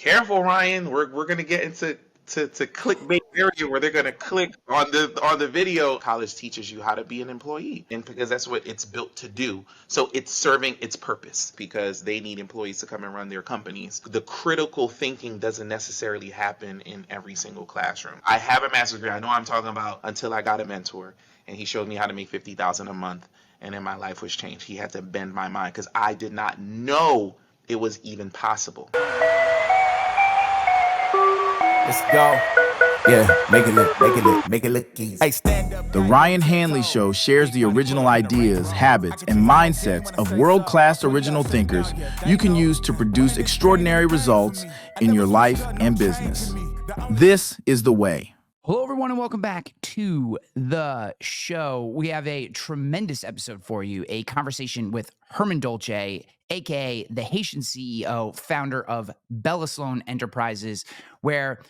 careful, Ryan. We're gonna get into to clickbait area where they're gonna click on the video. College teaches you how to be an employee, and because that's what it's built to do. So it's serving its purpose because they need employees to come and run their companies. The critical thinking doesn't necessarily happen in every single classroom. I have a master's degree. I know what I'm talking about until I got a mentor, and he showed me how to make 50,000 a month, and then my life was changed. He had to bend my mind because I did not know it was even possible. Let's go. Yeah, make it look easy. Hey, stand up. The Ryan Hanley Show shares the original ideas, habits, and mindsets of world-class original thinkers you can use to produce extraordinary results in your life and business. This is the way. Hello, everyone, and welcome back to the show. We have a tremendous episode for you, a conversation with Herman Dolce, aka the Haitian CEO, founder of Bella Sloan Enterprises, where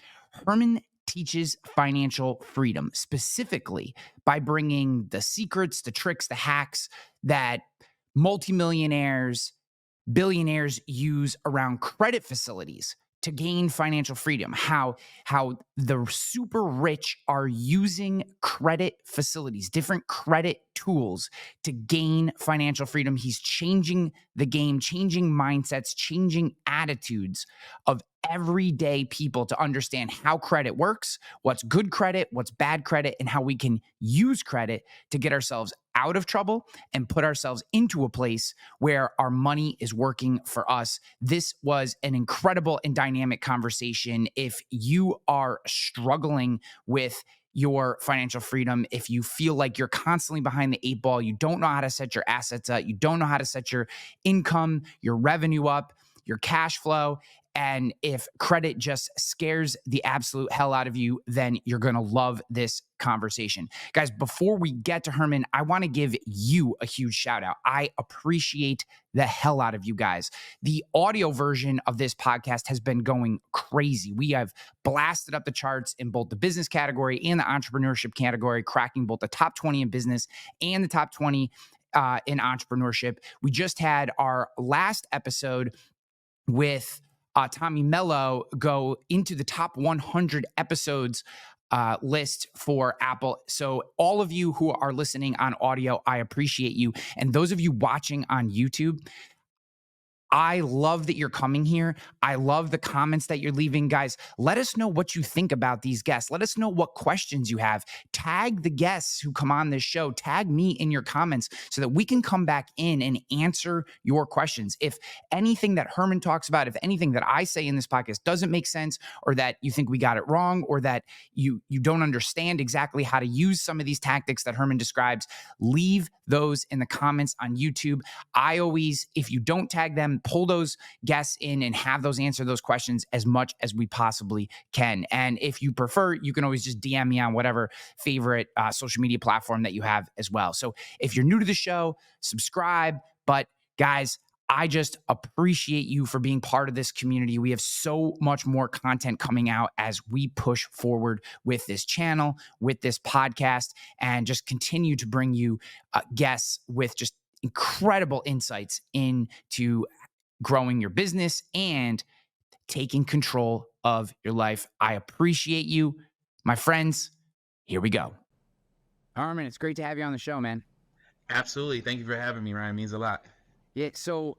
Herman teaches financial freedom, specifically by bringing the secrets, the tricks, the hacks that multimillionaires, billionaires use around credit facilities to gain financial freedom, how the super rich are using credit facilities, different credit tools to gain financial freedom. He's changing the game, changing mindsets, changing attitudes of everyday people to understand how credit works, what's good credit, what's bad credit, and how we can use credit to get ourselves out of trouble and put ourselves into a place where our money is working for us. This was an incredible and dynamic conversation. If you are struggling with your financial freedom, if you feel like you're constantly behind the eight ball, you don't know how to set your assets up, you don't know how to set your income, your revenue up, your cash flow, and if credit just scares the absolute hell out of you, then you're going to love this conversation. Guys, before we get to Herman, I want to give you a huge shout out. I appreciate the hell out of you guys. The audio version of this podcast has been going crazy. We have blasted up the charts in both the business category and the entrepreneurship category, cracking both the top 20 in business and the top 20 in entrepreneurship. We just had our last episode with Tommy Mello go into the top 100 episodes list for Apple. So all of you who are listening on audio, I appreciate you. And those of you watching on YouTube, I love that you're coming here. I love the comments that you're leaving. Guys, let us know what you think about these guests. Let us know what questions you have. Tag the guests who come on this show. Tag me in your comments so that we can come back in and answer your questions. If anything that Herman talks about, if anything that I say in this podcast doesn't make sense, or that you think we got it wrong, or that you don't understand exactly how to use some of these tactics that Herman describes, leave those in the comments on YouTube. I always, if you don't tag them, pull those guests in and have those answer those questions as much as we possibly can. And if you prefer, you can always just DM me on whatever favorite social media platform that you have as well. So if you're new to the show, subscribe. But guys, I just appreciate you for being part of this community. We have so much more content coming out as we push forward with this channel, with this podcast, and just continue to bring you guests with just incredible insights into growing your business and taking control of your life. I appreciate you, my friends. Here we go. Herman, it's great to have you on the show, man. Absolutely. Thank you for having me, Ryan. It means a lot. Yeah, so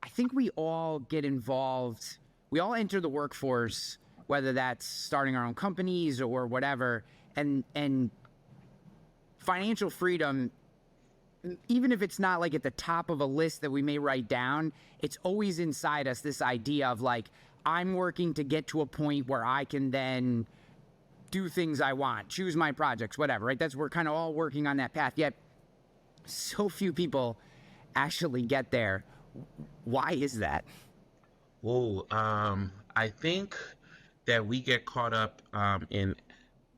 I think we all get involved. We all enter the workforce, whether that's starting our own companies or whatever, and financial freedom, even if it's not like at the top of a list that we may write down, it's always inside us, this idea of like, I'm working to get to a point where I can then do things I want, choose my projects, whatever, right? We're kind of all working on that path, yet so few people actually get there. Why is that? Whoa, I think that we get caught up in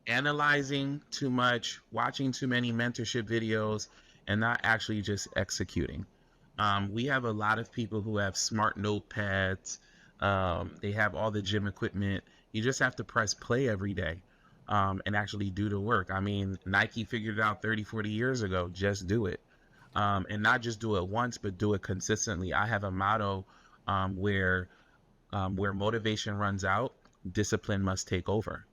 analyzing too much, watching too many mentorship videos, and not actually just executing. We have a lot of people who have smart notepads. They have all the gym equipment. You just have to press play every day and actually do the work. I mean, Nike figured it out 30, 40 years ago. Just do it. And not just do it once, but do it consistently. I have a motto where where motivation runs out, discipline must take over.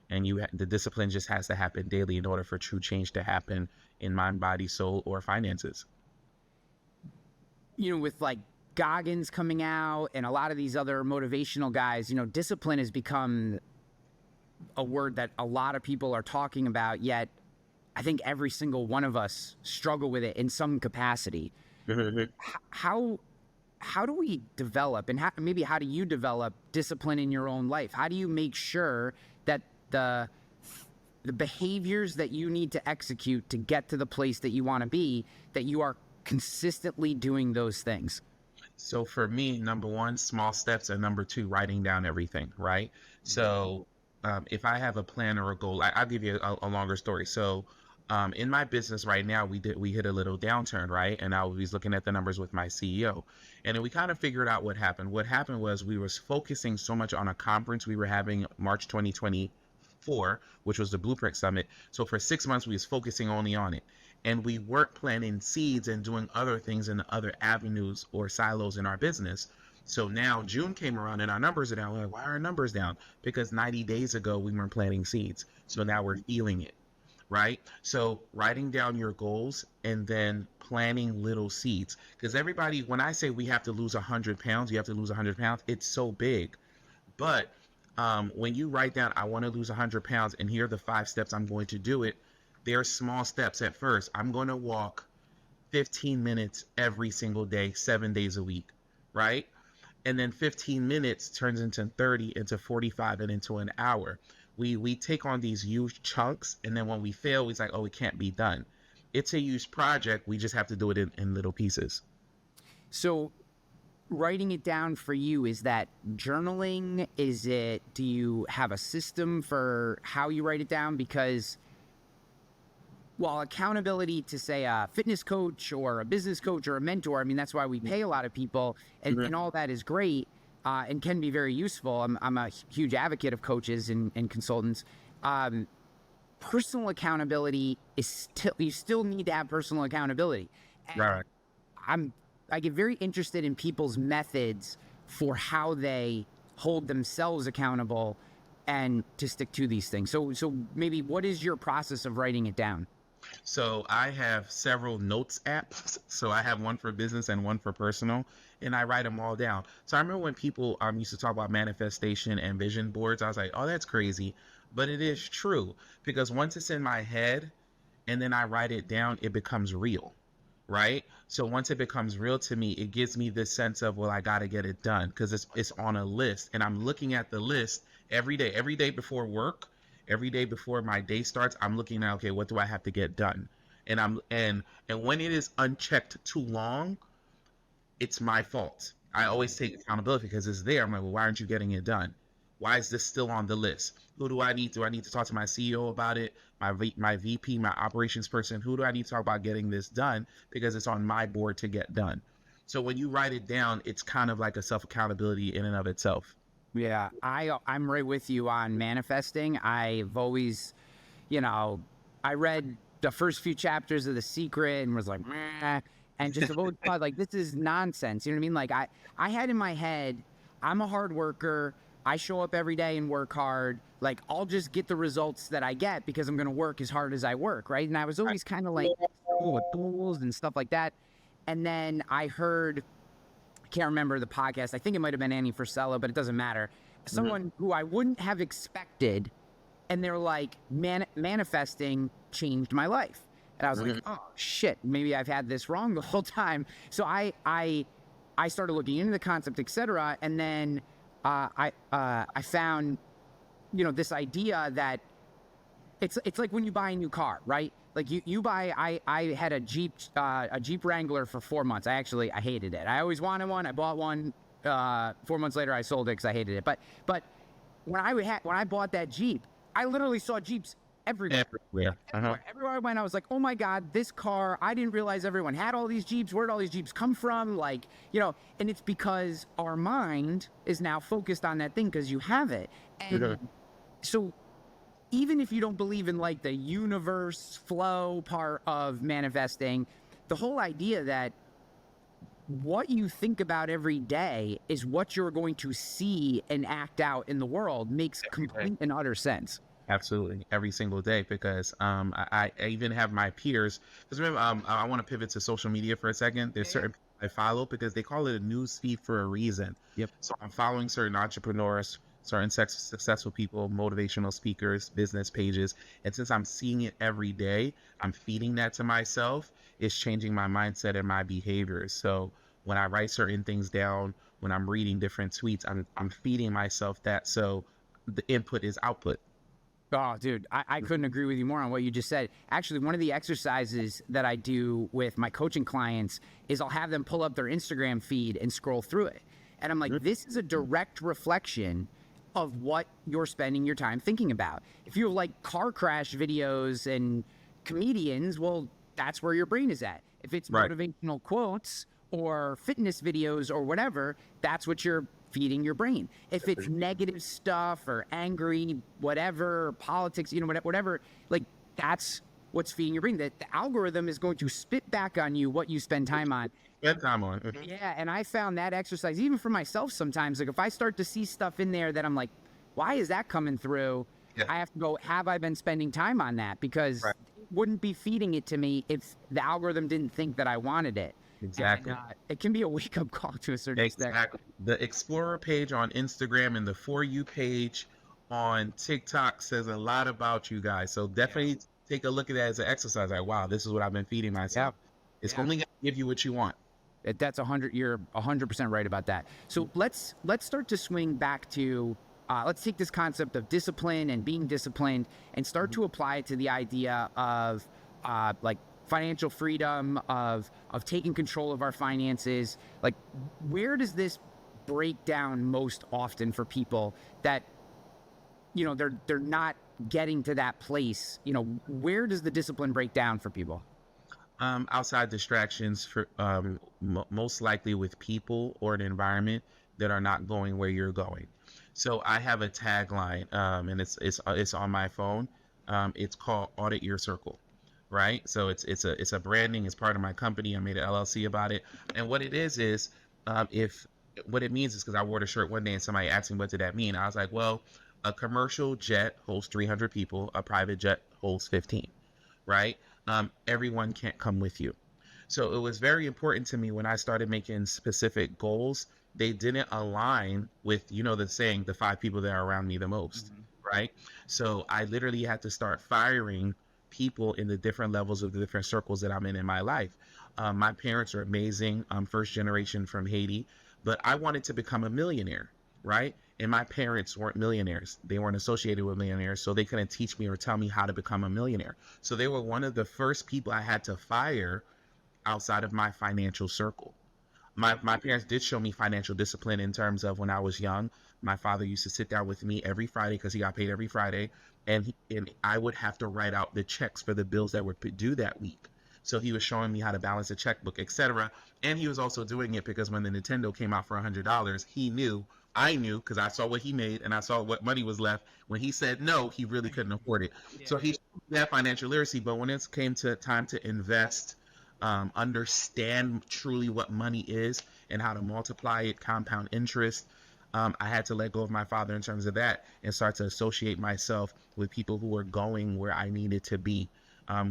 And the discipline just has to happen daily in order for true change to happen in mind, body, soul, or finances. With like Goggins coming out and a lot of these other motivational guys, discipline has become a word that a lot of people are talking about, yet I think every single one of us struggle with it in some capacity. How do we develop, and how do you develop discipline in your own life? How do you make sure that the behaviors that you need to execute to get to the place that you want to be, that you are consistently doing those things? So for me, number one, small steps, and number two, writing down everything, right? So if I have a plan or a goal, I'll give you a longer story. So in my business right now, we hit a little downturn, right? And I was looking at the numbers with my CEO, and then we kind of figured out what happened. What happened was we was focusing so much on a conference we were having March 2024, which was the Blueprint Summit. So for 6 months, we was focusing only on it. And we weren't planting seeds and doing other things in the other avenues or silos in our business. So now June came around and our numbers are down. We're like, why are our numbers down? Because 90 days ago, we weren't planting seeds. So now we're feeling it, right? So writing down your goals and then planting little seeds. Because everybody, when I say we have to lose 100 pounds, you have to lose 100 pounds, it's so big. But when you write down, I want to lose 100 pounds and here are the 5 steps I'm going to do it, there are small steps at first. I'm going to walk 15 minutes every single day, 7 days a week, right? And then 15 minutes turns into 30, into 45, and into an hour. We take on these huge chunks, and then when we fail, it's like, oh, it can't be done. It's a huge project. We just have to do it in little pieces. So writing it down for you, is that journaling? Do you have a system for how you write it down? Because while accountability to, say, a fitness coach or a business coach or a mentor, I mean, that's why we pay a lot of people, and all that is great and can be very useful. I'm a huge advocate of coaches and consultants. Personal accountability is you still need to have personal accountability. And Right. I get very interested in people's methods for how they hold themselves accountable and to stick to these things. So maybe what is your process of writing it down? So I have several notes apps. So I have one for business and one for personal, and I write them all down. So I remember when people used to talk about manifestation and vision boards, I was like, oh, that's crazy. But it is true, because once it's in my head and then I write it down, it becomes real, right? So once it becomes real to me, it gives me this sense of, well, I got to get it done because it's on a list, and I'm looking at the list every day before work. Every day before my day starts, I'm looking at, okay, what do I have to get done? And when it is unchecked too long, it's my fault. I always take accountability because it's there. I'm like, well, why aren't you getting it done? Why is this still on the list? Who do I need? Do I need to talk to my CEO about it? My VP, my operations person? Who do I need to talk about getting this done? Because it's on my board to get done. So when you write it down, it's kind of like a self-accountability in and of itself. Yeah, I'm right with you on manifesting. I've always, I read the first few chapters of The Secret and was like, meh, and just have always thought, like, this is nonsense. You know what I mean? Like, I had in my head, I'm a hard worker. I show up every day and work hard. Like, I'll just get the results that I get because I'm going to work as hard as I work, right? And I was always kind of like, with goals and stuff like that. And then I heard, can't remember the podcast. I think it might have been Annie Frisella, but it doesn't matter. Someone who I wouldn't have expected, and they're like, manifesting changed my life. And I was like, oh shit, maybe I've had this wrong the whole time. So I started looking into the concept, etc. And then I found, this idea that it's like when you buy a new car, right? Like you buy, I had a Jeep Wrangler for 4 months. I hated it. I always wanted one. I bought one. 4 months later, I sold it because I hated it. But when I bought that Jeep, I literally saw Jeeps everywhere. Everywhere I went, I was like, oh my God, this car, I didn't realize everyone had all these Jeeps. Where did all these Jeeps come from? Like, and it's because our mind is now focused on that thing because you have it. And so even if you don't believe in like the universe flow part of manifesting, the whole idea that what you think about every day is what you're going to see and act out in the world makes complete and utter sense. Absolutely, every single day, because I even have my peers. Because remember, I want to pivot to social media for a second. There's certain people I follow because they call it a news feed for a reason. Yep. So I'm following certain entrepreneurs, certain successful people, motivational speakers, business pages, and since I'm seeing it every day, I'm feeding that to myself. It's changing my mindset and my behaviors. So when I write certain things down, when I'm reading different tweets, I'm feeding myself that. So the input is output. Oh, dude, I couldn't agree with you more on what you just said. Actually, one of the exercises that I do with my coaching clients is I'll have them pull up their Instagram feed and scroll through it. And I'm like, this is a direct reflection of what you're spending your time thinking about. If you like car crash videos and comedians, well, that's where your brain is at. If it's motivational quotes or fitness videos or whatever, that's what you're feeding your brain. If it's negative stuff or angry, whatever, politics, whatever, like that's what's feeding your brain. That the algorithm is going to spit back on you what you spend time on. Yeah, and I found that exercise, even for myself sometimes, like if I start to see stuff in there that I'm like, why is that coming through? Yeah. I have to go, have I been spending time on that? Because it wouldn't be feeding it to me if the algorithm didn't think that I wanted it. Exactly. And, it can be a wake-up call to a certain extent. The Explorer page on Instagram and the For You page on TikTok says a lot about you guys. So definitely take a look at that as an exercise. Like, wow, this is what I've been feeding myself. It's only going to give you what you want. That's 100. You're 100% right about that. So let's start to swing back to. Let's take this concept of discipline and being disciplined and start to apply it to the idea of like financial freedom, of taking control of our finances. Like, where does this break down most often for people that, they're not getting to that place? Where does the discipline break down for people? Outside distractions, for most likely with people or an environment that are not going where you're going. So I have a tagline, and it's on my phone. It's called Audit Your Circle. Right, so it's a branding. It's part of my company. I made an LLC about it, and what it is if what it means is because I wore the shirt one day and somebody asked me what did that mean. I was like, well, a commercial jet holds 300 people, a private jet holds 15. Right, everyone can't come with you, so it was very important to me when I started making specific goals. They didn't align with the saying, the 5 people that are around me the most. Right, so I literally had to start firing people in the different levels of the different circles that I'm in my life. My parents are amazing. I'm first generation from Haiti, but I wanted to become a millionaire, right? And my parents weren't millionaires. They weren't associated with millionaires, so they couldn't teach me or tell me how to become a millionaire. So they were one of the first people I had to fire outside of my financial circle. My parents did show me financial discipline in terms of when I was young. My father used to sit down with me every Friday because he got paid every Friday, and I would have to write out the checks for the bills that were due that week. So he was showing me how to balance a checkbook, etc. And he was also doing it because when the Nintendo came out for $100, I knew because I saw what he made and I saw what money was left. When he said no, he really couldn't afford it. Yeah. So he showed me that financial literacy. But when it came to time to invest, understand truly what money is and how to multiply it, compound interest, I had to let go of my father in terms of that and start to associate myself with people who were going where I needed to be.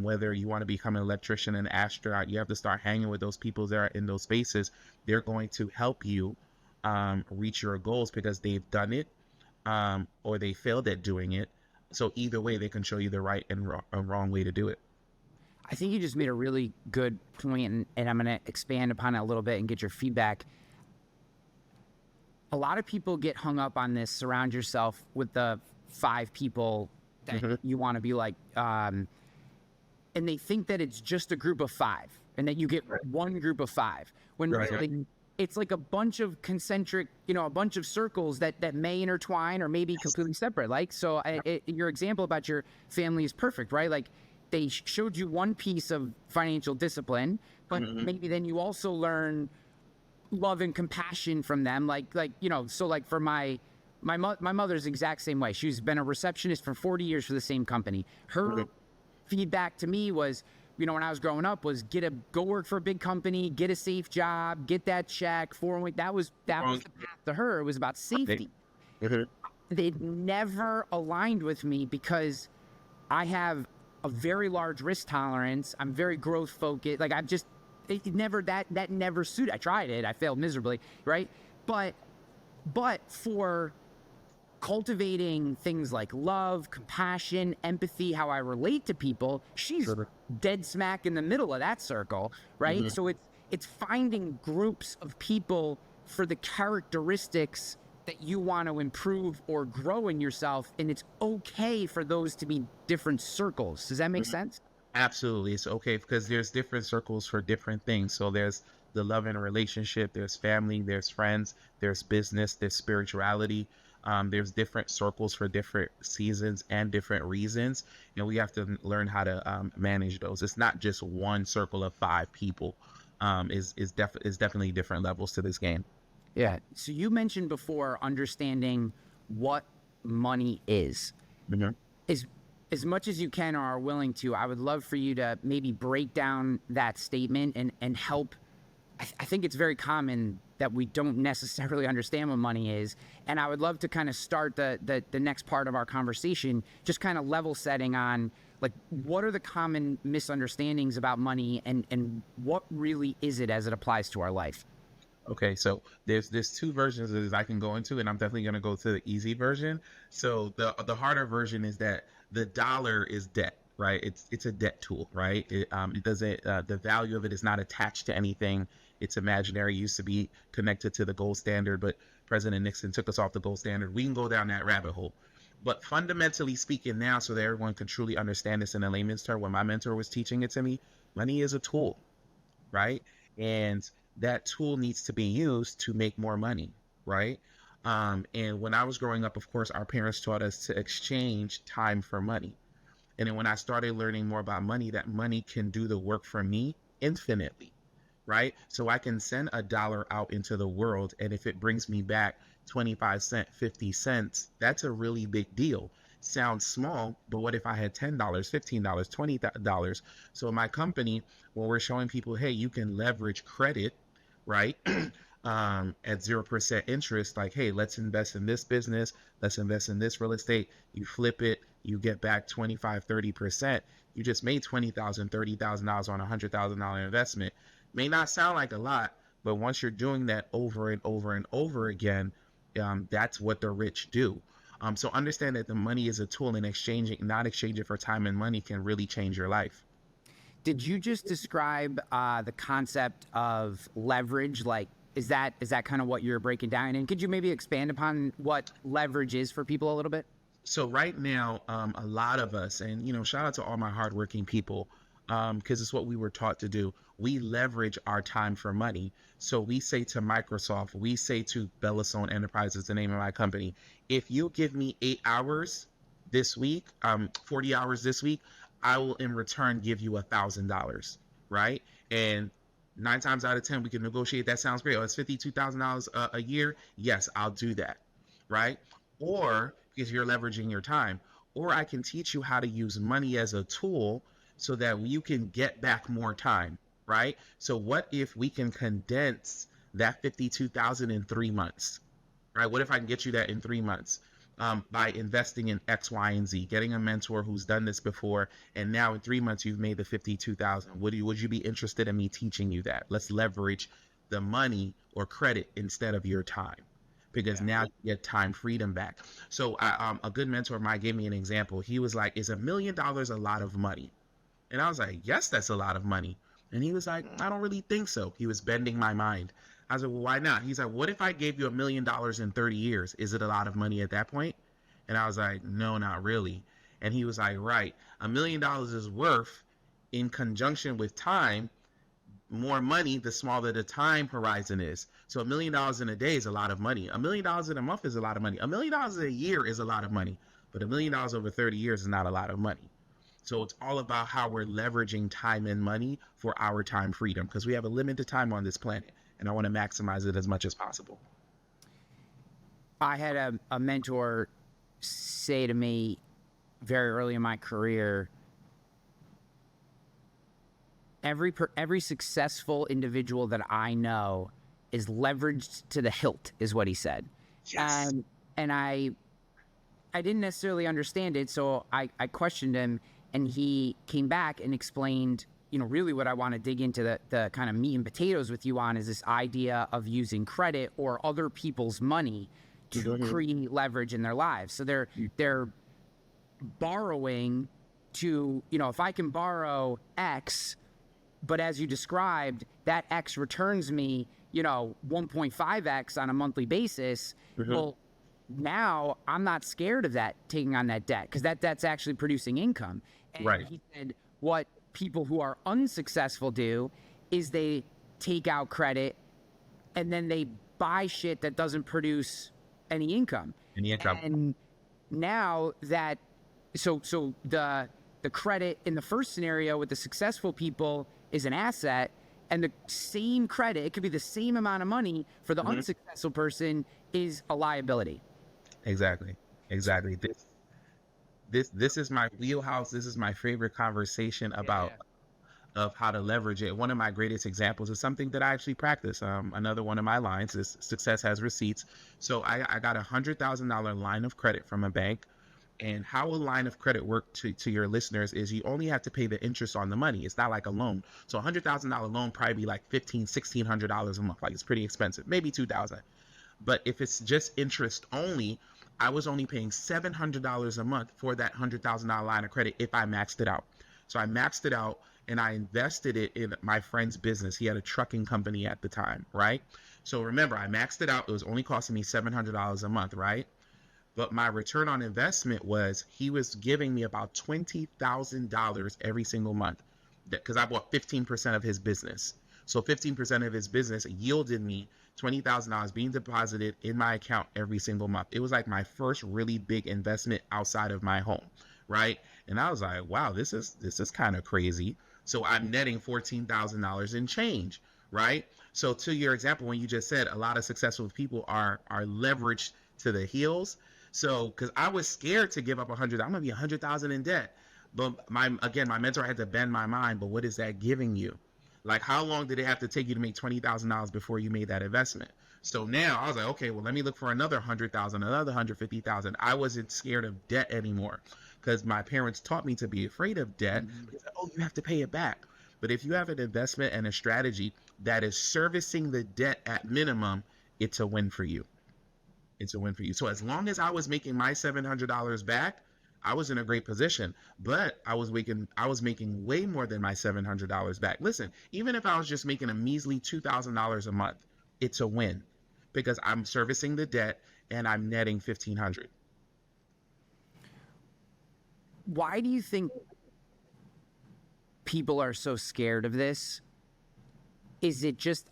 Whether you want to become an electrician, an astronaut, you have to start hanging with those people that are in those spaces. They're going to help you reach your goals because they've done it or they failed at doing it. So either way, they can show you the right and wrong way to do it. I think you just made a really good point, and I'm going to expand upon it a little bit and get your feedback. A lot of people get hung up on this. Surround yourself with the 5 people that you want to be like, and they think that it's just a group of 5 and that you get one group of 5 when really it's like a bunch of concentric, a bunch of circles that may intertwine or may be completely separate. Like, so your example about your family is perfect, right? Like, they showed you one piece of financial discipline, but maybe then you also learn love and compassion from them. So like for my mother's the exact same way. She's been a receptionist for 40 years for the same company. Her feedback to me was, you know, when I was growing up was go work for a big company, get a safe job, get that check, 401. That was the path to her. It was about safety. They never aligned with me because I have a very large risk tolerance. I'm very growth focused. Like that never suited. I tried it. I failed miserably. Right. But for cultivating things like love, compassion, empathy, how I relate to people, she's dead smack in the middle of that circle, right? So it's finding groups of people for the characteristics that you want to improve or grow in yourself, and it's okay for those to be different circles. Does that make sense? Absolutely. It's okay because there's different circles for different things. So there's the love and relationship, there's family, there's friends, there's business, there's spirituality. There's different circles for different seasons and different reasons. And we have to learn how to manage those. It's not just one circle of 5 people. Is definitely different levels to this game. Yeah. So you mentioned before understanding what money is. As much as you can or are willing to, I would love for you to maybe break down that statement and help. I think it's very common that we don't necessarily understand what money is. And I would love to kind of start the next part of our conversation, just kind of level setting on like, what are the common misunderstandings about money and what really is it as it applies to our life? Okay, so there's 2 versions of this I can go into, and I'm definitely going to go to the easy version. So the harder version is that the dollar is debt, right? It's a debt tool, right? It doesn't the value of it is not attached to anything. It's imaginary. It used to be connected to the gold standard, but President Nixon took us off the gold standard. We can go down that rabbit hole. But fundamentally speaking now, so that everyone can truly understand this in a layman's term, when my mentor was teaching it to me, money is a tool, right? And that tool needs to be used to make more money, right? And when I was growing up, of course, our parents taught us to exchange time for money. And then when I started learning more about money, that money can do the work for me infinitely, right? So I can send $1 out into the world, and if it brings me back 25 cents, 50 cents, that's a really big deal. Sounds small, but what if I had $10, $15, $20? So in my company, when we're showing people, hey, you can leverage credit, right? At 0% interest, like, hey, let's invest in this business, let's invest in this real estate. You flip it, you get back 25, 30%. You just made $20,000, $30,000 on a $100,000 investment. May not sound like a lot, but once you're doing that over and over and over again, that's what the rich do. So understand that the money is a tool, and not exchanging for time and money can really change your life. Did you just describe the concept of leverage? Like, is that kind of what you're breaking down? And could you maybe expand upon what leverage is for people a little bit? So right now, a lot of us, and shout out to all my hardworking people, because it's what we were taught to do. We leverage our time for money. So we say to Microsoft, we say to Bellastone Enterprises, the name of my company, if you give me 8 hours this week, 40 hours this week, I will in return give you $1,000, right? And 9 times out of 10, we can negotiate. That sounds great. Oh, it's $52,000 a year. Yes, I'll do that, right? Or because you're leveraging your time. Or I can teach you how to use money as a tool so that you can get back more time, right? So what if we can condense that 52,000 in 3 months, right? What if I can get you that in 3 months? By investing in X, Y, and Z, getting a mentor who's done this before, and now in 3 months you've made the 52,000. Would you be interested in me teaching you that? Let's leverage the money or credit instead of your time, because now you get time freedom back. So a good mentor of mine gave me an example. He was like, "Is $1 million a lot of money?" And I was like, "Yes, that's a lot of money." And he was like, "I don't really think so." He was bending my mind. I was like, "Well, why not?" He's like, "What if I gave you $1 million in 30 years? Is it a lot of money at that point?" And I was like, "No, not really." And he was like, "Right. $1 million is worth, in conjunction with time, more money the smaller the time horizon is. So $1 million in a day is a lot of money. $1 million in a month is a lot of money. $1 million in a year is a lot of money. But $1 million over 30 years is not a lot of money." So it's all about how we're leveraging time and money for our time freedom, because we have a limited time on this planet, and I want to maximize it as much as possible. I had a mentor say to me very early in my career, every successful individual that I know is leveraged to the hilt, is what he said. Yes. And I didn't necessarily understand it, so I questioned him, and he came back and explained, really what I want to dig into the kind of meat and potatoes with you on is this idea of using credit or other people's money to create leverage in their lives. So they're borrowing to, if I can borrow X, but as you described, that X returns me, 1.5X on a monthly basis. Well, now I'm not scared of that, taking on that debt, because that's actually producing income. And Right. he said what people who are unsuccessful do is they take out credit and then they buy shit that doesn't produce any income. And now that, so the credit in the first scenario with the successful people is an asset, and the same credit, it could be the same amount of money for the unsuccessful person, is a liability. Exactly. This is my wheelhouse. This is my favorite conversation about of how to leverage it. One of my greatest examples is something that I actually practice. Another one of my lines is success has receipts. So I got $100,000 line of credit from a bank. And how a line of credit work to your listeners is you only have to pay the interest on the money. It's not like a loan. So $100,000 loan probably be like $1,600 a month. Like, it's pretty expensive, maybe $2,000. But if it's just interest only, I was only paying $700 a month for that $100,000 line of credit if I maxed it out. So I maxed it out and I invested it in my friend's business. He had a trucking company at the time, right? So remember, I maxed it out. It was only costing me $700 a month, right? But my return on investment was, he was giving me about $20,000 every single month, because I bought 15% of his business. So 15% of his business yielded me $20,000 being deposited in my account every single month. It was like my first really big investment outside of my home, right? And I was like, wow, this is kind of crazy. So I'm netting $14,000 in change, right? So to your example, when you just said a lot of successful people are leveraged to the heels. So, because I was scared to give up 100, I'm gonna be 100,000 in debt. But my mentor had to bend my mind. But what is that giving you? Like, how long did it have to take you to make $20,000 before you made that investment? So now I was like, okay, well, let me look for another 100,000, another 150,000. I wasn't scared of debt anymore, because my parents taught me to be afraid of debt. Oh, you have to pay it back. But if you have an investment and a strategy that is servicing the debt at minimum, it's a win for you. It's a win for you. So as long as I was making my $700 back, I was in a great position. But I was making way more than my $700 back. Listen, even if I was just making a measly $2,000 a month, it's a win, because I'm servicing the debt and I'm netting $1,500. Why do you think people are so scared of this? Is it just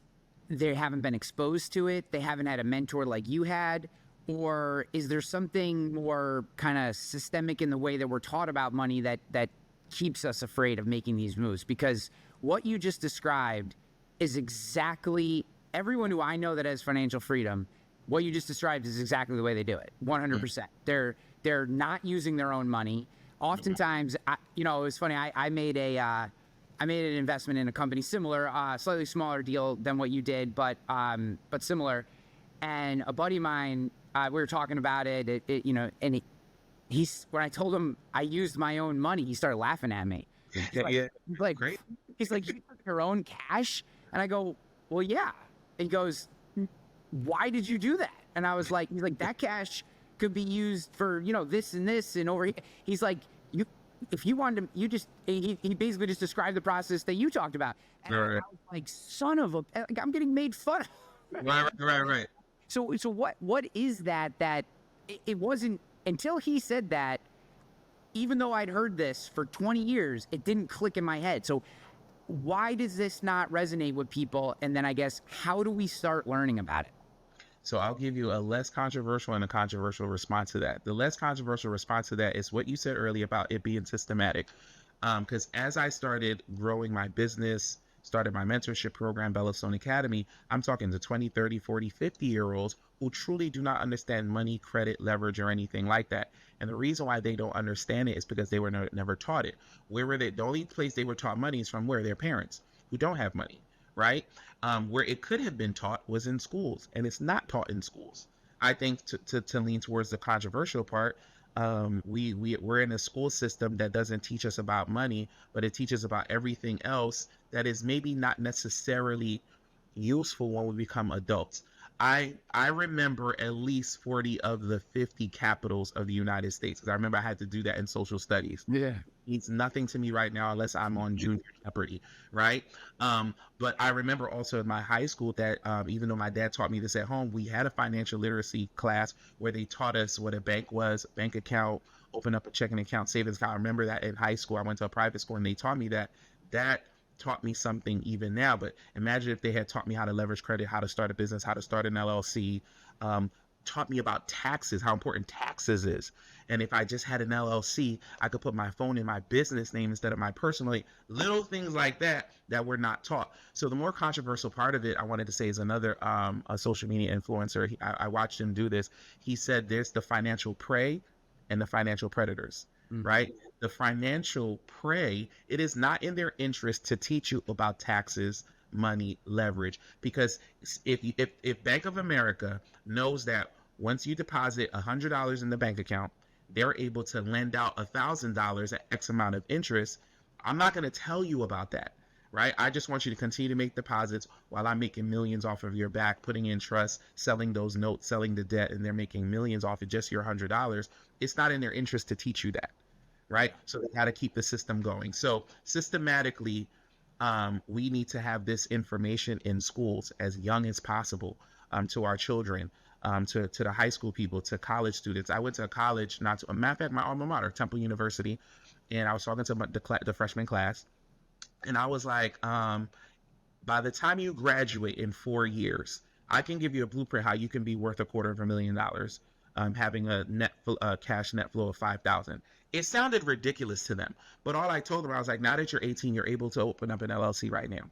they haven't been exposed to it? They haven't had a mentor like you had? Or is there something more kind of systemic in the way that we're taught about money that keeps us afraid of making these moves? Because what you just described is exactly, everyone who I know that has financial freedom, what you just described is exactly the way they do it. 100%. They're not using their own money. Oftentimes, it was funny. I made an investment in a company similar, slightly smaller deal than what you did, but similar. And a buddy of mine, we were talking about it, and he's, when I told him I used my own money, he started laughing at me. He's like, Great. He's like, you took your own cash? And I go, well, yeah. And he goes, why did you do that? And I was like, he's like, that cash could be used for, this and this and over here. He's like, if you wanted to, he basically just described the process that you talked about. And I was like, son of a, like, I'm getting made fun of. Right. So what is that it wasn't until he said that, even though I'd heard this for 20 years, it didn't click in my head. So why does this not resonate with people? And then I guess, how do we start learning about it? So I'll give you a less controversial and a controversial response to that. The less controversial response to that is what you said earlier about it being systematic. Because as I started growing my business, started my mentorship program, Bellastone Academy, I'm talking to 20, 30, 40, 50-year-olds who truly do not understand money, credit, leverage, or anything like that. And the reason why they don't understand it is because they were never taught it. Where were they? The only place they were taught money is from where? Their parents, who don't have money, right? Where it could have been taught was in schools, and it's not taught in schools. I think to lean towards the controversial part, we're in a school system that doesn't teach us about money, but it teaches about everything else that is maybe not necessarily useful when we become adults. I remember at least 40 of the 50 capitals of the United States, because I remember I had to do that in social studies. Yeah. Means nothing to me right now unless I'm on Junior Jeopardy, right? But I remember also in my high school that even though my dad taught me this at home, we had a financial literacy class where they taught us what a bank was, bank account, open up a checking account, savings account. I remember that in high school. I went to a private school and they taught me that. That taught me something even now. But imagine if they had taught me how to leverage credit, how to start a business, how to start an LLC, taught me about taxes, how important taxes is. And if I just had an LLC, I could put my phone in my business name instead of my personal name. Little things like that that were not taught. So the more controversial part of it, I wanted to say, is another a social media influencer. I watched him do this. He said there's the financial prey and the financial predators, right? The financial prey, it is not in their interest to teach you about taxes, money, leverage, because if Bank of America knows that once you deposit $100 in the bank account, they're able to lend out $1,000 at X amount of interest, I'm not going to tell you about that, right? I just want you to continue to make deposits while I'm making millions off of your back, putting in trust, selling those notes, selling the debt, and they're making millions off of just your $100. It's not in their interest to teach you that, right? So they got to keep the system going. So systematically, we need to have this information in schools as young as possible, to our children, to the high school people, to college students. I went to a college, a matter of fact, my alma mater, Temple University, and I was talking to the freshman class, and I was like, by the time you graduate in 4 years, I can give you a blueprint how you can be worth $250,000, having a cash net flow of $5,000. It sounded ridiculous to them, but all I told them, I was like, now that you're 18, you're able to open up an LLC right now.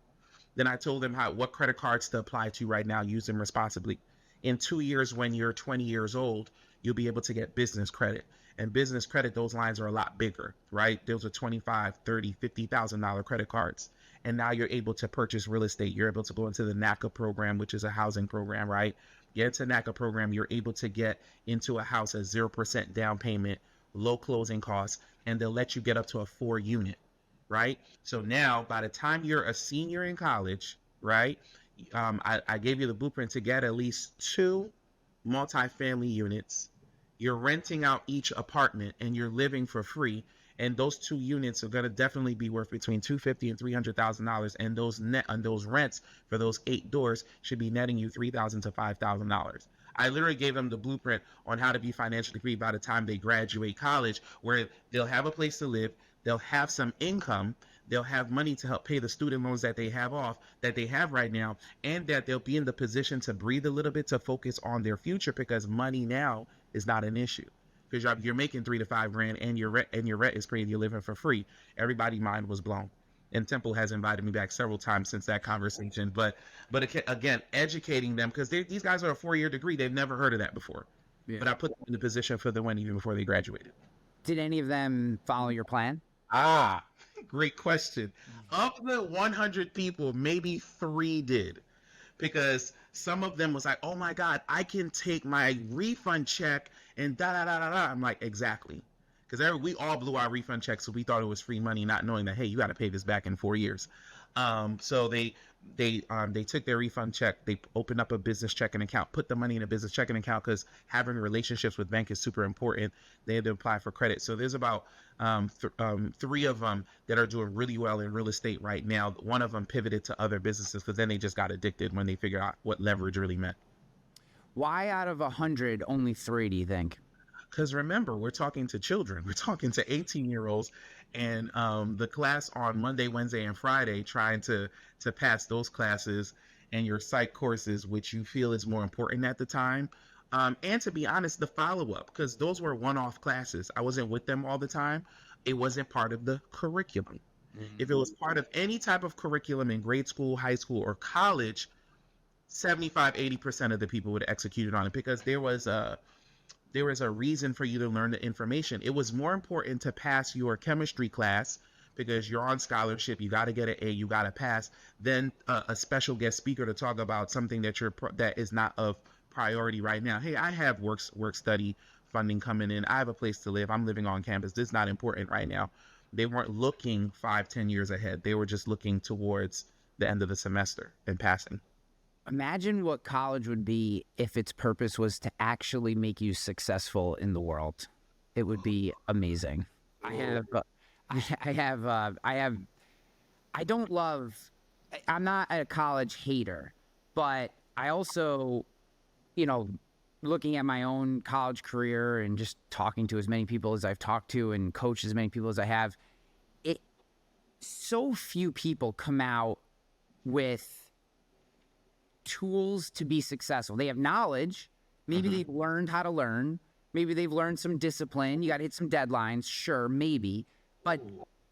Then I told them what credit cards to apply to right now, use them responsibly. In 2 years, when you're 20 years old, you'll be able to get business credit. And business credit, those lines are a lot bigger, right? Those are $25,000, $30,000, $50,000 credit cards. And now you're able to purchase real estate. You're able to go into the NACA program, which is a housing program, right? Get into NACA program, you're able to get into a house at 0% down payment, low closing costs, and they'll let you get up to a 4 unit, right? So now by the time you're a senior in college, right? I gave you the blueprint to get at least 2 multifamily units. You're renting out each apartment and you're living for free. And those 2 units are going to definitely be worth between $250,000 and $300,000. And those rents for those 8 doors should be netting you $3,000 to $5,000. I literally gave them the blueprint on how to be financially free by the time they graduate college, where they'll have a place to live, they'll have some income, they'll have money to help pay the student loans that they have right now, and that they'll be in the position to breathe a little bit, to focus on their future, because money now is not an issue. Because you're making $3,000 to $5,000 and your rent is paid, you're living for free. Everybody's mind was blown. And Temple has invited me back several times since that conversation. But again, educating them, because these guys are a 4-year degree. They've never heard of that before. Yeah. But I put them in the position for the win even before they graduated. Did any of them follow your plan? Great question. Of the 100 people, maybe 3 did. Because some of them was like, oh my God, I can take my refund check and da-da-da-da-da. I'm like, exactly. Because we all blew our refund checks, so we thought it was free money, not knowing that, hey, you got to pay this back in 4 years. So they took their refund check, they opened up a business checking account, put the money in a business checking account, because having relationships with bank is super important. They had to apply for credit. So there's about 3 of them that are doing really well in real estate right now. One of them pivoted to other businesses, because then they just got addicted when they figured out what leverage really meant. Why out of 100, only 3, do you think? Because remember, we're talking to children. We're talking to 18-year-olds, and the class on Monday, Wednesday, and Friday, trying to pass those classes and your psych courses, which you feel is more important at the time. And to be honest, the follow-up, because those were one-off classes. I wasn't with them all the time. It wasn't part of the curriculum, If it was part of any type of curriculum in grade school, high school, or college, 75-80% of the people would have executed on it, because there was a reason for you to learn the information. It was more important to pass your chemistry class, because you're on scholarship, you got to get an A, you got to pass, than a special guest speaker to talk about something that is not of priority right now. Hey, I have work study funding coming in. I have a place to live. I'm living on campus. This is not important right now. They weren't looking 5-10 years ahead. They were just looking towards the end of the semester and passing. Imagine what college would be if its purpose was to actually make you successful in the world. It would be amazing. I'm not a college hater, but I also, looking at my own college career and just talking to as many people as I've talked to and coached as many people as I have, so few people come out with tools to be successful. They have knowledge. Maybe they've learned how to learn. Maybe they've learned some discipline. You got to hit some deadlines. Sure, maybe. But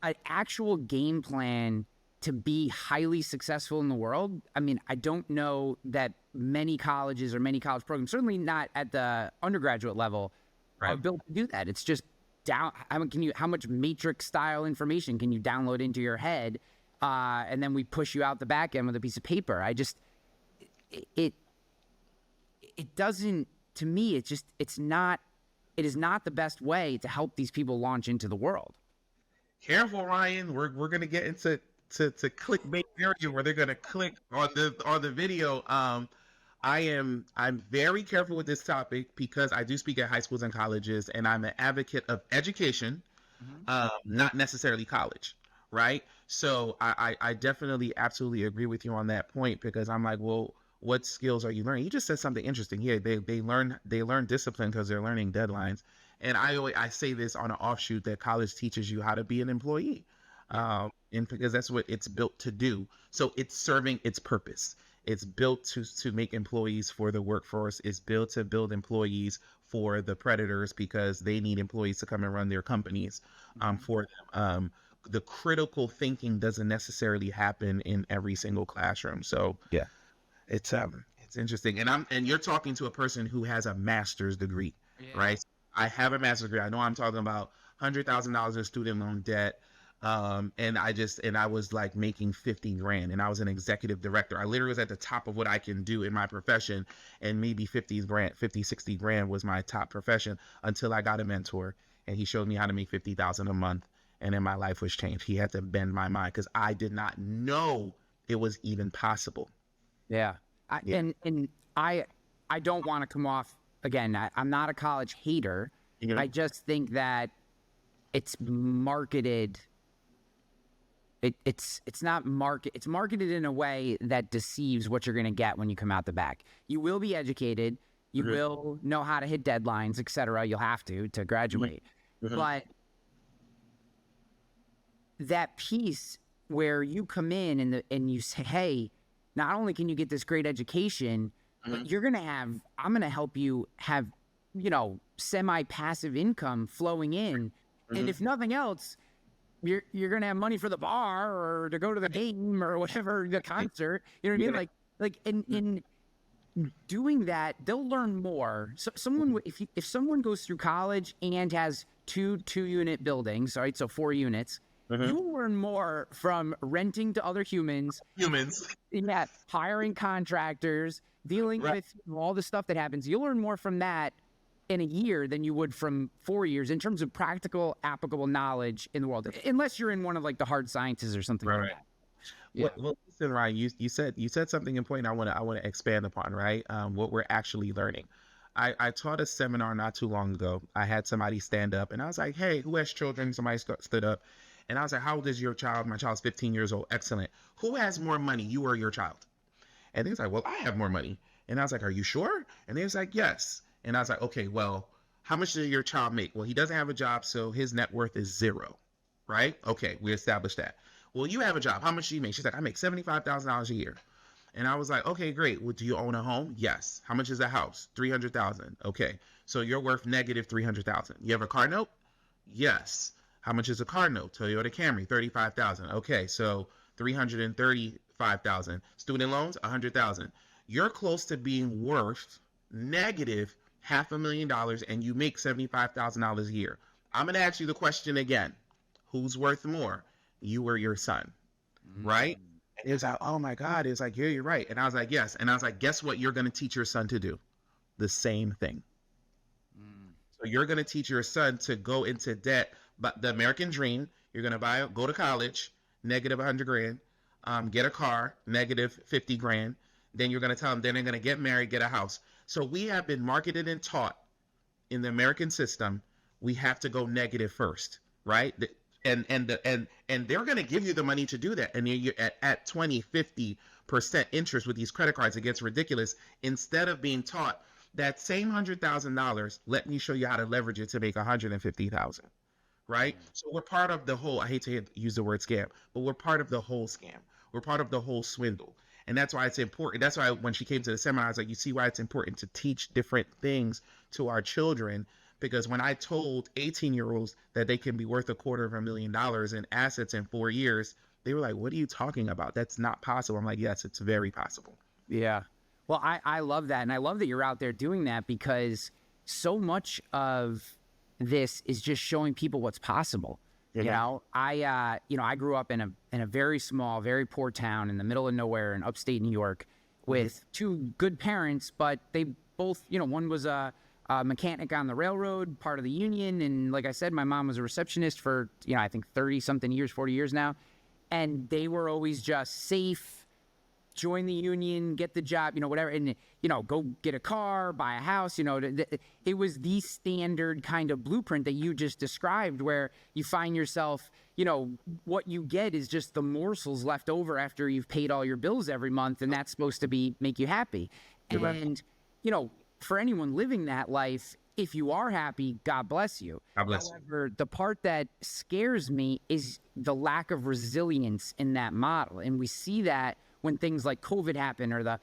an actual game plan to be highly successful in the world, I mean, I don't know that many colleges or many college programs, certainly not at the undergraduate level, are built to do that. It's just how much matrix style information can you download into your head, and then we push you out the back end with a piece of paper. It doesn't, to me, it is not the best way to help these people launch into the world. Careful, Ryan. We're gonna get into clickbait area where they're gonna click on the video. I'm very careful with this topic because I do speak at high schools and colleges, and I'm an advocate of education, not necessarily college, right? So I definitely absolutely agree with you on that point, because I'm like, well, what skills are you learning? You just said something interesting. Yeah, they learn discipline because they're learning deadlines. And I say this on an offshoot that college teaches you how to be an employee, and because that's what it's built to do. So it's serving its purpose. It's built to make employees for the workforce. It's built to build employees for the predators, because they need employees to come and run their companies for them. The critical thinking doesn't necessarily happen in every single classroom. So yeah, it's interesting. And you're talking to a person who has a master's degree, right? I have a master's degree. I know I'm talking about $100,000 in student loan debt. And I was like making 50 grand, and I was an executive director. I literally was at the top of what I can do in my profession, and maybe 60 grand was my top profession, until I got a mentor and he showed me how to make 50,000 a month. And then my life was changed. He had to bend my mind, because I did not know it was even possible. Yeah. And I don't want to come off, again, I'm not a college hater. I just think that it's marketed. It's marketed in a way that deceives what you're going to get when you come out the back. You will be educated. You will know how to hit deadlines, etc. You'll have to graduate. But that piece where you come in and you say, hey, not only can you get this great education, but I'm going to help you have, semi-passive income flowing in. And if nothing else, you're going to have money for the bar or to go to the game or whatever, the concert. You know what I mean? Like in doing that, they'll learn more. So if someone goes through college and has two unit buildings, right? So 4 units, you'll learn more from renting to other humans, hiring contractors, dealing with all the stuff that happens. You'll learn more from that in a year than you would from 4 years in terms of practical, applicable knowledge in the world, unless you're in one of like the hard sciences or something like that. Yeah. Well, listen, Ryan, you said something important. I want to expand upon, right? What we're actually learning. I taught a seminar not too long ago. I had somebody stand up, and I was like, "Hey, who has children?" Somebody stood up, and I was like, "How old is your child?" My child's 15 years old. Excellent. Who has more money, you or your child? And they was like, "Well, I have more money." And I was like, "Are you sure?" And they was like, "Yes." And I was like, "Okay, well, how much does your child make?" "Well, he doesn't have a job, so his net worth is 0, right? Okay, we established that. "Well, you have a job. How much do you make?" She's like, "I make $75,000 a year." And I was like, "Okay, great. Well, do you own a home?" "Yes." "How much is the house?" $300,000. "Okay, so you're worth negative $300,000. You have a car note?" "Yes." How much is a car note? Toyota Camry, 35,000. Okay, so 335,000. Student loans, 100,000. You're close to being worth negative $500,000, and you make $75,000 a year. I'm gonna ask you the question again: who's worth more, you or your son? Right? And it was like, oh my God. It was like, yeah, you're right. And I was like, yes. And I was like, guess what you're gonna teach your son to do? The same thing. So you're going to teach your son to go into debt, but the American dream, you're going to go to college, negative 100 grand, get a car, negative 50 grand. Then you're going to tell them, then they're going to get married, get a house. So we have been marketed and taught in the American system, we have to go negative first, right? And they're going to give you the money to do that. And you're at 20, 50% interest with these credit cards. It gets ridiculous. Instead of being taught, that same $100,000, let me show you how to leverage it to make $150,000, right? So we're part of the whole, I hate to use the word scam, but we're part of the whole scam. We're part of the whole swindle. And that's why it's important. That's why when she came to the seminar, I was like, you see why it's important to teach different things to our children. Because when I told 18-year-olds that they can be worth $250,000 in assets in 4 years, they were like, what are you talking about? That's not possible. I'm like, yes, it's very possible. Yeah. Well, I love that. And I love that you're out there doing that, because so much of this is just showing people what's possible. You know, I grew up in a very small, very poor town in the middle of nowhere in upstate New York with two good parents, but they both, one was a mechanic on the railroad, part of the union. And like I said, my mom was a receptionist for, I think 30 something years, 40 years now. And they were always just safe, join the union, get the job, whatever, and, go get a car, buy a house, it was the standard kind of blueprint that you just described, where you find yourself, what you get is just the morsels left over after you've paid all your bills every month, and that's supposed to make you happy. And, for anyone living that life, if you are happy, God bless you. God bless However, the part that scares me is the lack of resilience in that model. And we see that when things like COVID happen, or the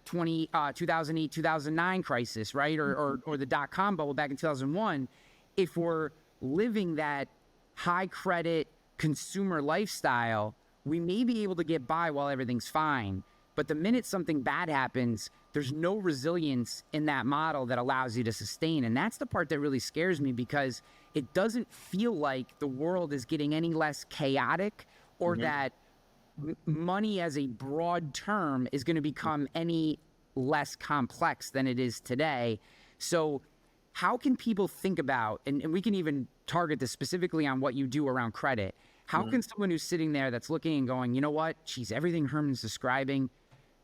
2008, 2009 crisis, right? Or the dot-com bubble back in 2001. If we're living that high credit consumer lifestyle, we may be able to get by while everything's fine. But the minute something bad happens, there's no resilience in that model that allows you to sustain. And that's the part that really scares me, because it doesn't feel like the world is getting any less chaotic, or that money as a broad term is going to become any less complex than it is today. So how can people think about, and we can even target this specifically on what you do around credit, how can someone who's sitting there that's looking and going, you know what, geez, everything Herman's describing,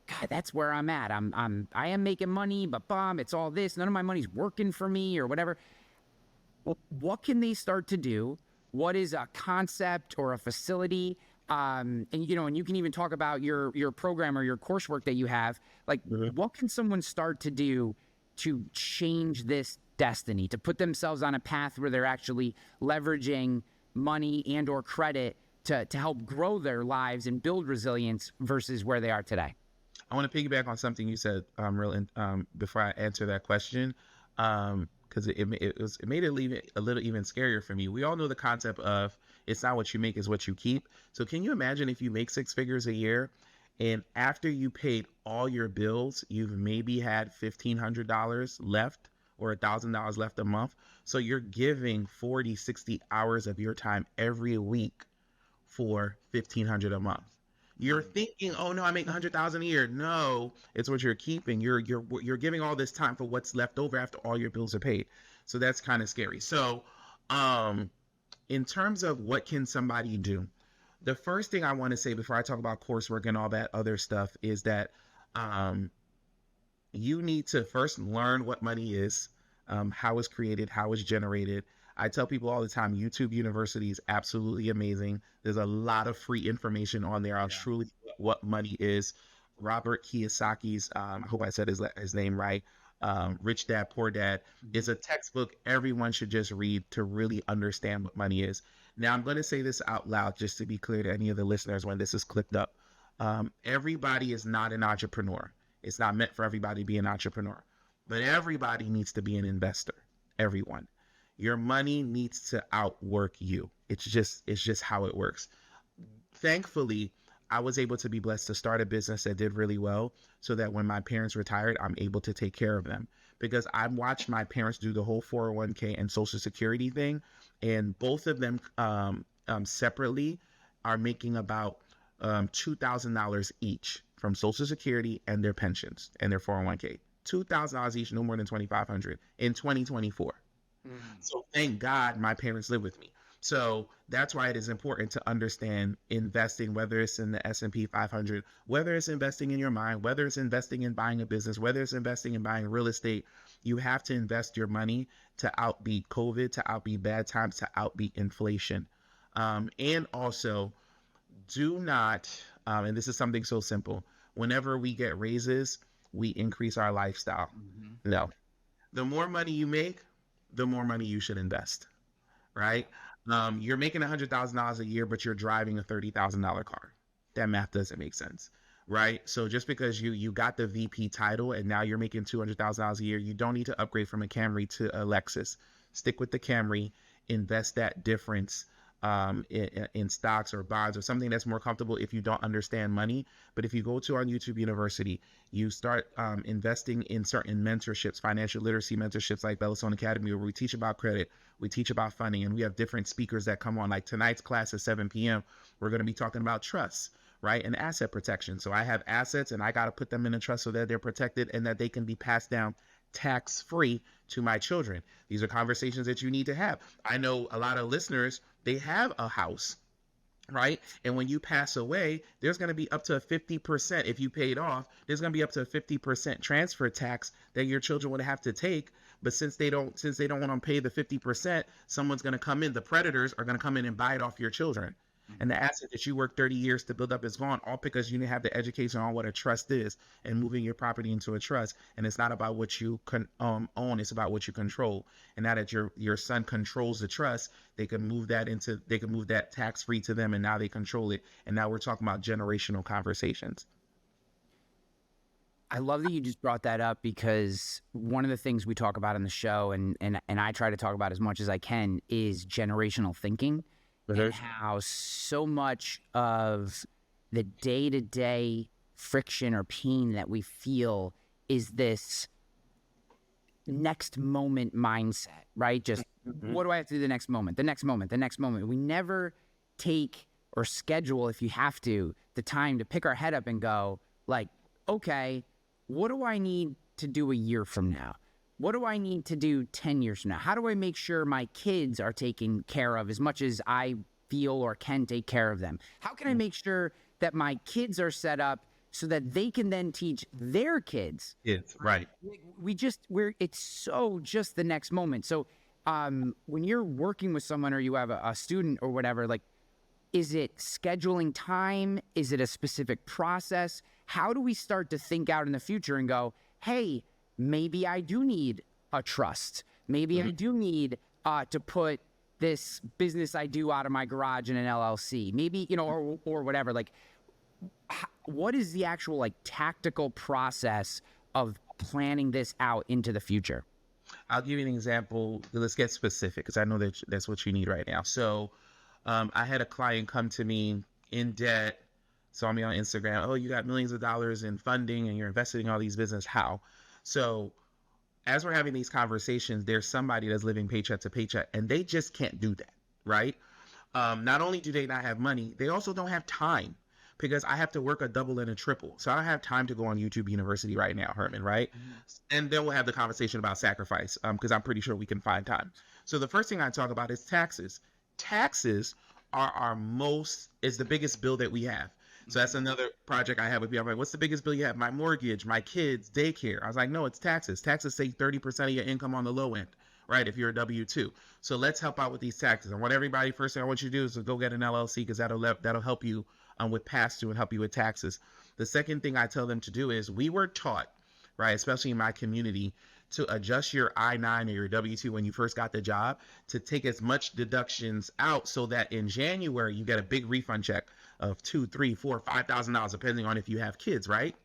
God, that's where I'm at. I am making money, but it's all this. None of my money's working for me, or whatever. Well, what can they start to do? What is a concept or a facility? And you can even talk about your program or your coursework that you have. Like, what can someone start to do to change this destiny, to put themselves on a path where they're actually leveraging money and or credit to help grow their lives and build resilience versus where they are today? I want to piggyback on something you said, before I answer that question, because it made it a little even scarier for me. We all know the concept of it's not what you make, is what you keep. So can you imagine if you make 6 figures a year, and after you paid all your bills, you've maybe had $1,500 left or $1,000 left a month? So you're giving 40, 60 hours of your time every week for $1,500 a month. You're thinking, oh no, I make $100,000 a year. No, it's what you're keeping. You're giving all this time for what's left over after all your bills are paid. So that's kind of scary. So, in terms of what can somebody do, the first thing I want to say before I talk about coursework and all that other stuff is that you need to first learn what money is, how it's created, how it's generated. I tell people all the time, YouTube University is absolutely amazing. There's a lot of free information on there on truly what money is. Robert Kiyosaki's, I hope I said his name right, Rich Dad, Poor Dad, is a textbook everyone should just read to really understand what money is. Now, I'm going to say this out loud just to be clear to any of the listeners when this is clipped up. Everybody is not an entrepreneur. It's not meant for everybody to be an entrepreneur. But everybody needs to be an investor. Everyone. Your money needs to outwork you. It's just how it works. Thankfully, I was able to be blessed to start a business that did really well so that when my parents retired, I'm able to take care of them. Because I watched my parents do the whole 401k and Social Security thing, and both of them separately are making about $2,000 each from Social Security and their pensions and their 401k. $2,000 each, no more than $2,500 in 2024. So thank God my parents live with me. So that's why it is important to understand investing, whether it's in the S&P 500, whether it's investing in your mind, whether it's investing in buying a business, whether it's investing in buying real estate. You have to invest your money to outbeat COVID, to outbeat bad times, to outbeat inflation. And also, do not, and this is something so simple, whenever we get raises, we increase our lifestyle. No. The more money you make, the more money you should invest, right? You're making $100,000 a year, but you're driving a $30,000 car. That math doesn't make sense, right? So just because you got the VP title and now you're making $200,000 a year, you don't need to upgrade from a Camry to a Lexus. Stick with the Camry, invest that difference in stocks or bonds or something that's more comfortable if you don't understand money. But if you go to our YouTube University, you start investing in certain mentorships, financial literacy mentorships like Bellastone Academy, where we teach about credit, we teach about funding, and we have different speakers that come on. Like tonight's class at 7 p.m., we're going to be talking about trust, right? And asset protection. So I have assets and I got to put them in a trust so that they're protected and that they can be passed down tax-free to my children. These are conversations that you need to have. I know a lot of listeners, they have a house, right? And when you pass away, there's going to be up to a 50%, if you paid off, there's going to be up to a 50% transfer tax that your children would have to take. But since they don't want to pay the 50%, someone's going to come in, the predators are going to come in and buy it off your children. And the asset that you worked 30 years to build up is gone, all because you didn't have the education on what a trust is and moving your property into a trust. And it's not about what you own, it's about what you control. And now that your son controls the trust, they can move that tax free to them, and now they control it. And now we're talking about generational conversations. I love that you just brought that up, because one of the things we talk about on the show, and I try to talk about as much as I can, is generational thinking. And how so much of the day-to-day friction or pain that we feel is this next moment mindset, right? Just what do I have to do the next moment, the next moment, the next moment? We never take or schedule, if you have to, the time to pick our head up and go, like, okay, what do I need to do a year from now? What do I need to do 10 years from now? How do I make sure my kids are taken care of as much as I feel or can take care of them? How can I make sure that my kids are set up so that they can then teach their kids? It's right. It's so just the next moment. So when you're working with someone, or you have a student or whatever, like, is it scheduling time? Is it a specific process? How do we start to think out in the future and go, hey, maybe I do need a trust. Maybe I do need to put this business I do out of my garage in an LLC. Maybe, or whatever. Like, what is the actual tactical process of planning this out into the future? I'll give you an example. Let's get specific, because I know that that's what you need right now. So I had a client come to me in debt, saw me on Instagram. Oh, you got millions of dollars in funding and you're investing in all these business. How? So as we're having these conversations, there's somebody that's living paycheck to paycheck, and they just can't do that, right? Not only do they not have money, they also don't have time, because I have to work a double and a triple. So I don't have time to go on YouTube University right now, Herman, right? And then we'll have the conversation about sacrifice, because I'm pretty sure we can find time. So the first thing I talk about is taxes. Taxes is the biggest bill that we have. So that's another project I have with people. I'm like, what's the biggest bill you have? My mortgage, my kids, daycare. I was like, no, it's taxes. Taxes take 30% of your income on the low end, right? If you're a W-2. So let's help out with these taxes. And what everybody, first thing I want you to do is to go get an LLC, because that'll help you with pass-through and help you with taxes. The second thing I tell them to do is, we were taught, right, especially in my community, to adjust your I-9 or your W-2 when you first got the job, to take as much deductions out so that in January you get a big refund check of $2,000, $3,000, $4,000, $5,000, depending on if you have kids, right?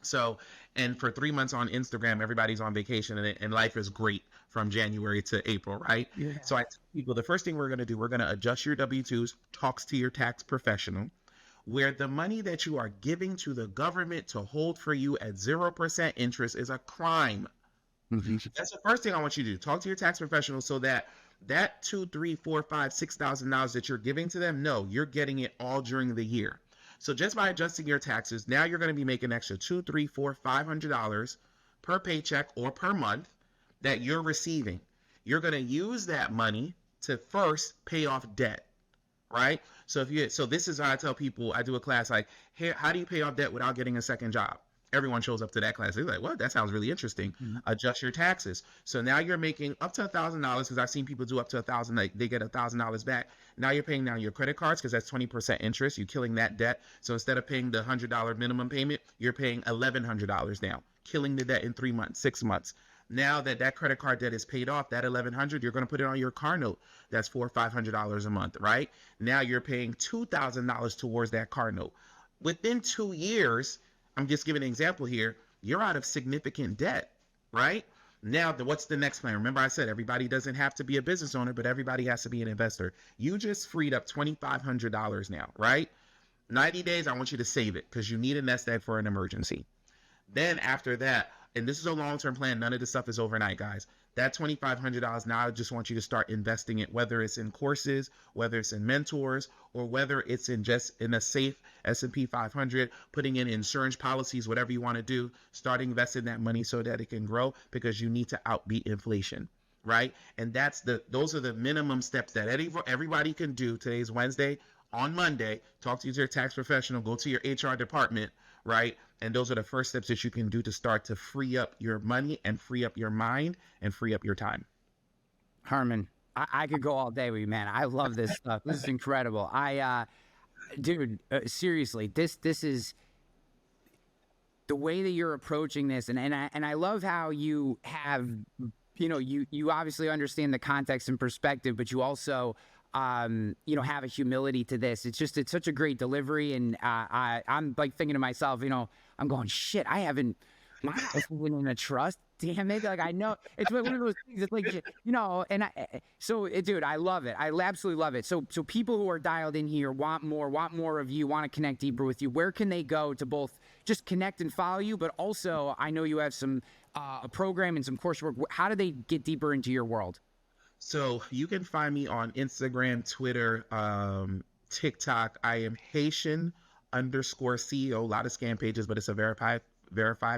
So, and for 3 months on Instagram, everybody's on vacation and life is great from January to April, right? Yeah. So I tell people the first thing we're going to do, we're going to adjust your W-2s, talks to your tax professional, where the money that you are giving to the government to hold for you at 0% interest is a crime. That's the first thing I want you to do. Talk to your tax professional so that $2, $3, $4, $5, $6,000 that you're giving to them, no, you're getting it all during the year. So just by adjusting your taxes, now you're going to be making an extra $2, $3, $4, $500 per paycheck or per month that you're receiving. You're going to use that money to first pay off debt, right? So this is how I tell people. I do a class like, hey, how do you pay off debt without getting a second job? Everyone shows up to that class. They're like, well, that sounds really interesting. Adjust your taxes. So now you're making up to $1,000 because I've seen people do up to $1,000. Like they get $1,000 back. Now you're paying down your credit cards because that's 20% interest. You're killing that debt. So instead of paying the $100 minimum payment, you're paying $1,100 now, killing the debt in 3 months, 6 months. Now that credit card debt is paid off, that $1,100, you're going to put it on your car note. That's $400 or $500 a month, right? Now you're paying $2,000 towards that car note. Within 2 years, I'm just giving an example here, you're out of significant debt, right? Now, what's the next plan? Remember I said everybody doesn't have to be a business owner, but everybody has to be an investor. You just freed up $2,500 now, right? 90 days, I want you to save it because you need a nest egg for an emergency. Then after that, and this is a long-term plan, none of this stuff is overnight, guys. That $2,500, now I just want you to start investing it, whether it's in courses, whether it's in mentors, or whether it's in just in a safe S&P 500, putting in insurance policies, whatever you want to do, start investing that money so that it can grow because you need to outbeat inflation, right? And those are the minimum steps that everybody can do. Today's Wednesday. On Monday, talk to your tax professional, go to your HR department, right? And those are the first steps that you can do to start to free up your money and free up your mind and free up your time. Herman, I could go all day with you, man. I love this stuff. This is incredible. Dude, seriously, this is the way that you're approaching this. And I love how you have, you obviously understand the context and perspective, but you also, have a humility to this. It's such a great delivery. And I'm like thinking to myself, I'm going, shit, I haven't, my life went in a trust. Damn it. Like, I know it's one of those things. It's like, dude, I love it. I absolutely love it. So people who are dialed in here want more of you, want to connect deeper with you. Where can they go to both just connect and follow you? But also, I know you have some, a program and some coursework. How do they get deeper into your world? So you can find me on Instagram, Twitter, TikTok. I am Haitian_CEO. A lot of scam pages, but it's a verified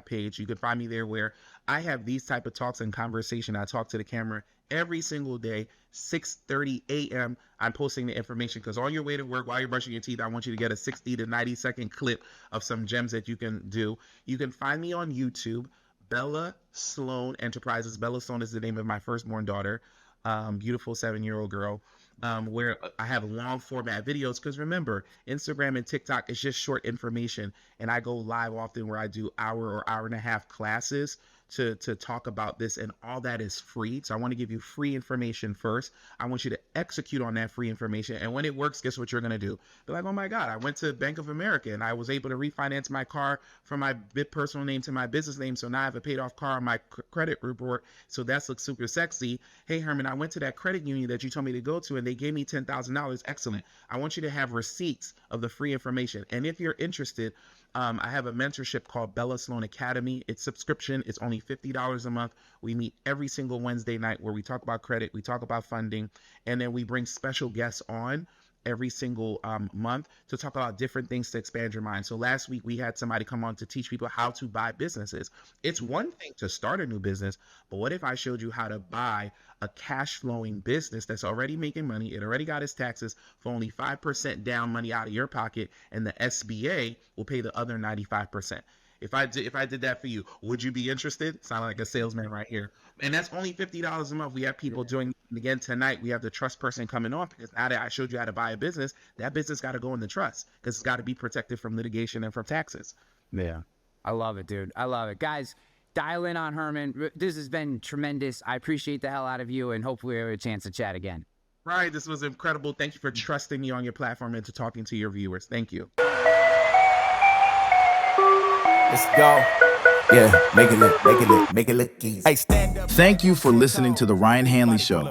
page. You can find me there where I have these type of talks and conversation. I talk to the camera every single day, 6:30 a.m. I'm posting the information because on your way to work, while you're brushing your teeth, I want you to get a 60 to 90 second clip of some gems that you can do. You can find me on YouTube, Bella Sloan Enterprises. Bella Sloan is the name of my firstborn daughter. Beautiful 7-year-old girl, where I have long format videos. Because remember, Instagram and TikTok is just short information, and I go live often where I do hour or hour and a half classes to talk about this, and all that is free. So I want to give you free information first. I want you to execute on that free information, and when it works, guess what you're going to do? Be like, oh my God, I went to Bank of America and I was able to refinance my car from my personal name to my business name, so now I have a paid off car on my credit report, so that looks super sexy. Hey Herman, I went to that credit union that you told me to go to and they gave me $10,000. Excellent. I want you to have receipts of the free information, and if you're interested, I have a mentorship called Bella Sloan Academy. It's subscription. It's only $50 a month. We meet every single Wednesday night where we talk about credit, we talk about funding, and then we bring special guests on every single month to talk about different things to expand your mind. So last week we had somebody come on to teach people how to buy businesses. It's one thing to start a new business, but what if I showed you how to buy a cash flowing business that's already making money? It already got its taxes for only 5% down money out of your pocket, and the SBA will pay the other 95%. If I did that for you, would you be interested? Sound like a salesman right here. And that's only $50 a month. We have people doing, again, tonight, we have the trust person coming on because now that I showed you how to buy a business, that business got to go in the trust because it's got to be protected from litigation and from taxes. Yeah. I love it, dude. I love it. Guys, dial in on Herman. This has been tremendous. I appreciate the hell out of you, and hopefully we have a chance to chat again. Right. This was incredible. Thank you for trusting me on your platform and to talking to your viewers. Thank you. Let's go. Yeah, make it look easy. Hey, stand up. Thank you for listening to The Ryan Hanley Show.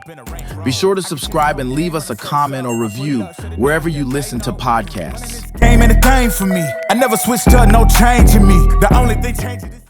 Be sure to subscribe and leave us a comment or review wherever you listen to podcasts. Game ain't a thing for me. I never switched up, no change in me. The only thing changing is